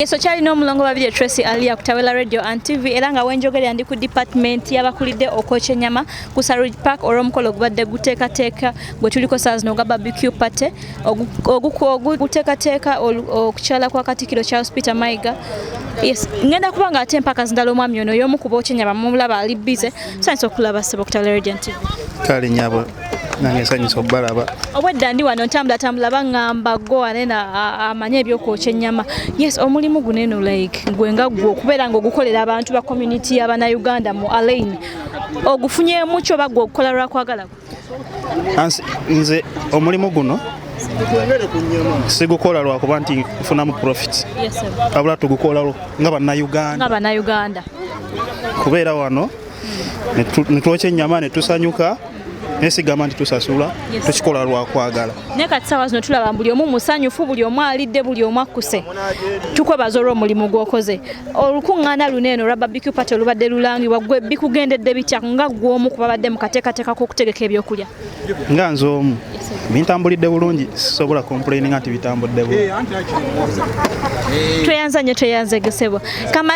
Yeso chali no mulongo babiri Tracy Alia kutawela radio and TV eranga wenjogere ndi ku department yabakulide okoche nyama ku Saruj Park oromukolo gubadde guteekateeka gwe tuliko saazi no barbecue party guteekateeka okukyala kwa Katikkiro Charles Peter Mayiga. Yes, ngenda kubanga ate mpaka zindalo mwami ono yomu kuboche nyama mumulaba ali bize sanso okulaba sebo kutawela radio and TV. Kale nyabo nange sanyiso balaba obwedda ndi wano ntambula bangamba go anena amanye ebyokwokya ennyama. Yes, omulimu guneno like gwenga gwo okubeera ng'ogukolera abantu ba community y'abana Uganda mu Alain ogufunyemu kyo bagwo okukola lwakwagala nze omulimu guno sigukola lwakuba nti nfunamu profit. Yes, sir. Abula tugukola nga bannayuganda kubeera wano netwokya ennyama netusanyuka nesigama nti tusasula tukikola lwakwagala. Ne kati sawa zino tulaba buli omu musanyufu, buli omu alidde, buli omu akuse. Tukwebaza olw'omulimu gw'okoze. Olukuŋŋaana luneeno lwa barbecue party olubadde lulangibwa gwe bikugendedde bitya nga gw'omu ku babadde mu kateekateeka k'okutegeka ebyokulya? Nga nze omu bintambulidde bulungi, sisobola complaininga nti bitambudde bulungi. Tweyanze gesebo.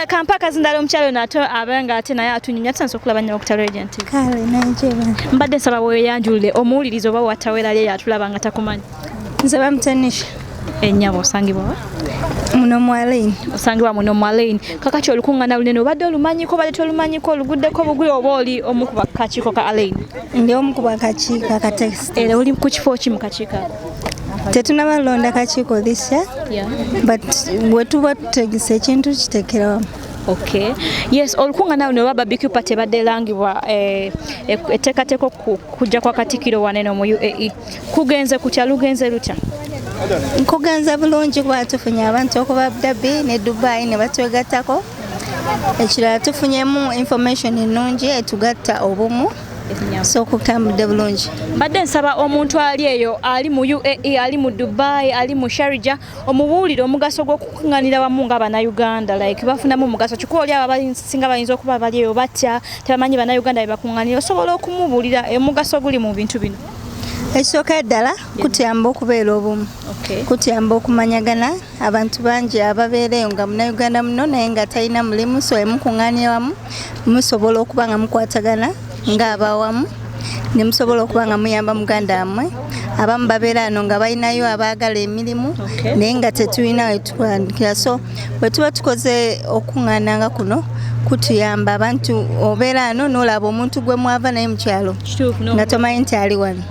Kampaka zindala omukyalo nato abanga ate naye atunyumya tusanze okulaba nnyo okutalo agent. Kale nanjeba. Mbadde nsaba weeyanjulire omuwuliriza oba watawera lye yatulaba nga takumanyi. Nze bamutanisha. Ennyabo osangibwa wa? Muno mu Alain. Osangibwa muno mu Alain. Kakati olukuŋŋaana lunene obadde olumanyiko badde tolumanyiko oluguddeko bugwi oba oli omu ku bakakiiko ka Alain? Ndi omu ku bakakiiko ka text. Era oli ku kifo ki mu kakiiko? Tetunabalonda kakiiko this year. Yeah. But bwe tuba tutegese ekintu kitekerawamu. Okay. Yes, olukuŋŋaana luno olwa barbecue party badde erangibwa etteekateeka kujja kwa Katikkiro waneno mu UAE. Kugenze kutya lugenze lutya? Nkugenza bulungi kuba tufunye abantu okuva Abu Dhabi ne Dubai ne batwegattako. Ekirala tufunyemu information ennungi etugatta obumu. So kutambudde bulungi. Mbadde nsaba omuntu ali eyo ali mu UAE, ali mu Dubai, ali mu Sharjah omubuulire omugaso gw'okukuŋŋaanira wamu ng'Abannayuganda like bafunamu omugaso kikuba oli abo abasinga bayinza okuba bali eyo batya tebamanyi Bannayuganda be bakuŋŋaanira osobola okumubuulira omugaso guli mu bintu bino. Ekisooka ddala kutuyamba okubeera obumu. Kutuyamba okumanyagana abantu bangi ababeereyo nga Munnayuganda muno naye nga talina mulimu so emukuŋŋaanira wamu musobola okuba nga mukwatagana ng'abawamu ne musobola okuba nga muyamba muganda wammwe abamu babeera ano nga balinayo abaagala emirimu naye nga tetulina wetukandikira so bwe tuba tukoze okuŋŋaananga kuno kutuyamba abantu obeera ano n'olaba omuntu gwe mwava naye mu kyalo nga tomanyi nti ali wano.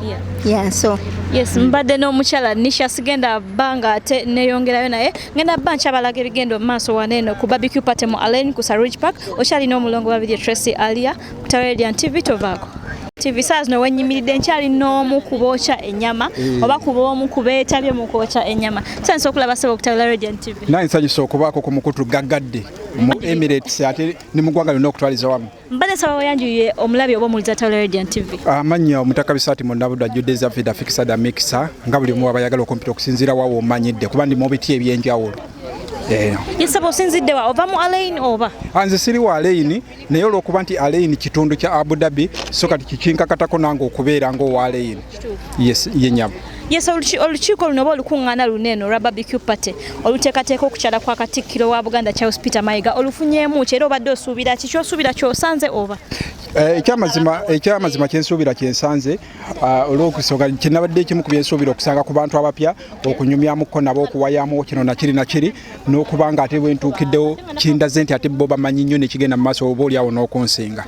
So yes, mbadde n'omukyala Nisha sigenda banga ate neyongerayo naye ngenda bancha balaga ebigendo mu maaso waneeno ku barbecue party mu Alain ku Saruj Park okyali n'omulongo babiri Tracy Alia ku Radiant TV tovaako. TV saa zino wenyimiridde nkyali n'omu kubookya ennyama oba kuba omu kubeetabye mu kwokya ennyama. Tusanze okulaba sebo ku Radiant TV. Naye nsanyusa okubaako ku mukutu gaggadde mu Emirates ate ne mu ggwanga lyonna okutwaliza wamu. Mbadde nsaba weyanjulire omulabi oba omuliza Radiant TV. Amannya Omutaka Bisaati Mundabudda Judeza Vida Fikisada Mixa nga buli omu abayagala okumpita okusinziira waawo omanyidde kuba ndi mu biti eby'enjawulo. Yesaba osinzidde wa ova mu Alain oba? Nze siri wa Alain naye olw'okuba nti Alain kitundu kya Abu Dhabi so kati kikinkakatako nange okubeera ng'owa Alain. Yes, yenyama. Yes, olukiiko luno oba olukuŋŋaana luneeno olwa barbecue party oluteekateeka okukyala kwa Katikkiro wa Buganda Charles Peter Mayiga olufunyeemu ki era obadde osuubira ki ky'osuubira ky'osanze oba? Ekyamazima kyensuubira kyensanze olw'okusooka kyenabadde ekimu ku byensuubira okusanga ku bantu abapya okunyumyamuko nabo okuwayamu kino nakiri n'okuba nga ate bwe ntuukiddewo kindaze nti ate bo bamanyi nnyo nekigenda mu maaso oba oliawo n'okunsinga.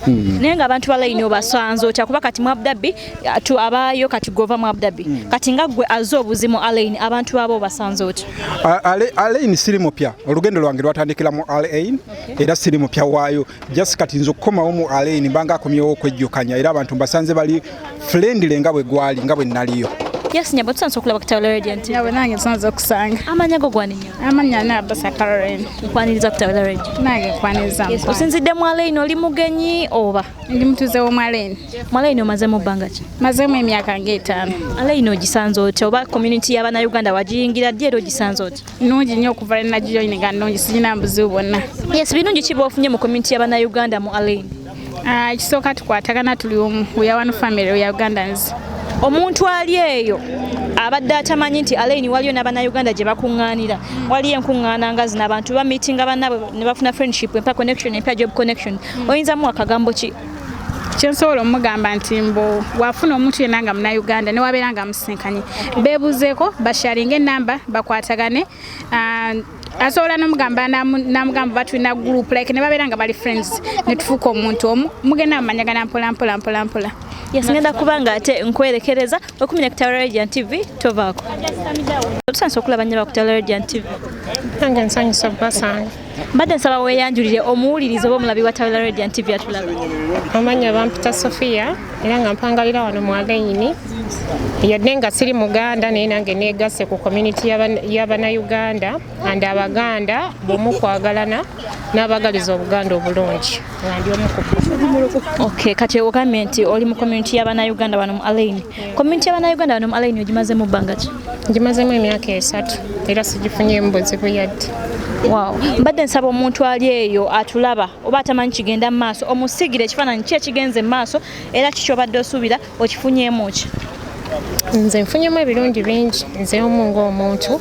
Naye ng'abantu balayini obasanze otya kuba kati mu Abu Dhabi abaayo kati gova mu Abu Dhabi kati nga gwe azze obuzimu Alain abantu abo basanze otya? Alain siri mupya olugendo lwange lwatandikira mu Alain era siri mupya waayo just kati nze okukomawo mu Alain mbanga akomyewo okwejjukanya era abantu mbasanze bali friendly nga bwe gwali nga bwe naliyo. Yes, nyabo tusanze okulaba ku Radiant. Yawe nange tusanze okusanga. Amanya go gwani nnyo? Amanya na Abasa Caroline. Nkwaniriza ku Radiant. Nange kwaniriza. Yes, osinzidde mu Alain oli mugenyi oba? Ndi mutuze wo mu Alain. Mu Alain omaze mu bbanga ki? Mazemu emyaka ng'etaano. Alain ogisanze otya oba community y'Abannayuganda wagiyingira ddi era ogisanze otya? Nnungi nnyo okuva lwe nagijoyininga nnungi sirina buzibu bwonna. Yes, birungi ki bw'ofunye mu community y'Abannayuganda mu Alain? Ekisooka tukwatagana tuli omu we are one family we are Ugandans. Omuntu ali eyo abadde atamanyi nti Alain waliyo n'Abannayuganda gye bakuŋŋaanira waliyo enkuŋŋaana nga zino abantu bamiitinga bannaabwe ne bafuna friendship empa connection empya job connection oyinzamu akagambo ki kyensobola omugamba nti mbo wafuna omuntu yenna nga Munnayuganda newabeera nga musinkanye beebuzeeko basharinga enamba bakwatagane asobola n'omugamba namugamba batulina group like ne babeera nga bali friends ne tufuuka omuntu omu mugenda mumanyagana mpola. Yes, ngenda kubanga ate nkwerekereza okumenya ku Tawera Radiant TV tovaako. Tusanze okulaba nnyo ku Tawera Radiant TV. Nange nsanyusa basanga. Mbadde nsaba weeyanjulire omuwulirize oba omulabi wa Tawera Radiant TV atulaba. Amanya bampita Sofia era nga mpangalira wano mu Alaini. Yadde nga siri Muganda naye nange neegasse ku community y'Abannayuganda and Abaganda bomu kwagalana n'abagaliza Obuganda obulungi. Okay, kati ogambye nti oli mu community y'Abannayuganda wano mu Alaini. Community y'Abannayuganda wano mu Alaini ogimazemu bbanga ki? Ngimazemu emyaka 3 era sigifunyeemu buzibu yadde. Wow. Mbadde nsaba omuntu ali eyo atulaba oba atamanyi kigenda mu maaso omusigire ekifaananyi ki ekigenze mu maaso era kiki obadde osuubira okifunyeemu ki? Nze nfunyemu ebirungi bingi nze omu ng'omuntu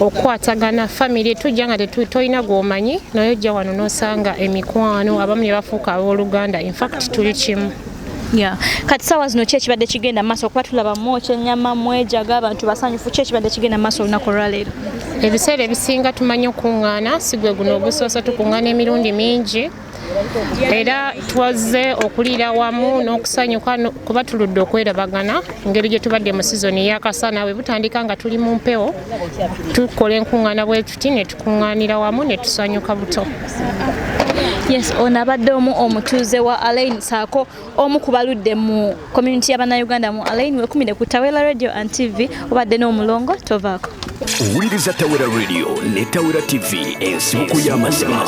okukwatagana family tujja nga tetulina gw'omanyi naye ojja wano n'osanga emikwano abamu ne bafuuka ab'oluganda in fact tuli kimu. Yeah. Kati sawa zino ki ekibadde kigenda mu maaso okuba tulaba mwoki ennyama mwejaga abantu basanyufu ki ekibadde kigenda mu maaso olunaku olwaleero? Ebiseera ebisinga tumanyi okuŋŋaana si gwe guno ogusoosa tukuŋŋaana emirundi mingi era twaze okuliira wamu n'okusanyuka kuba tuludde okwerabagana engeri gye tubadde mu sizoni y'akasana bwe butandika nga tuli mu mpewo tukola enkuŋŋaana bwe tuti ne tukuŋŋaanira wamu ne tusanyuka buto. Yes, ono abadde omutuuze wa Alaini saako omu ku baludde mu community y'Abannayuganda mu Alaini wekumire ku Tawera Radio and TV obadde n'omulongo tovaako. Owuliriza Tawera Radio ne Tawera TV ensibuko y'amazima.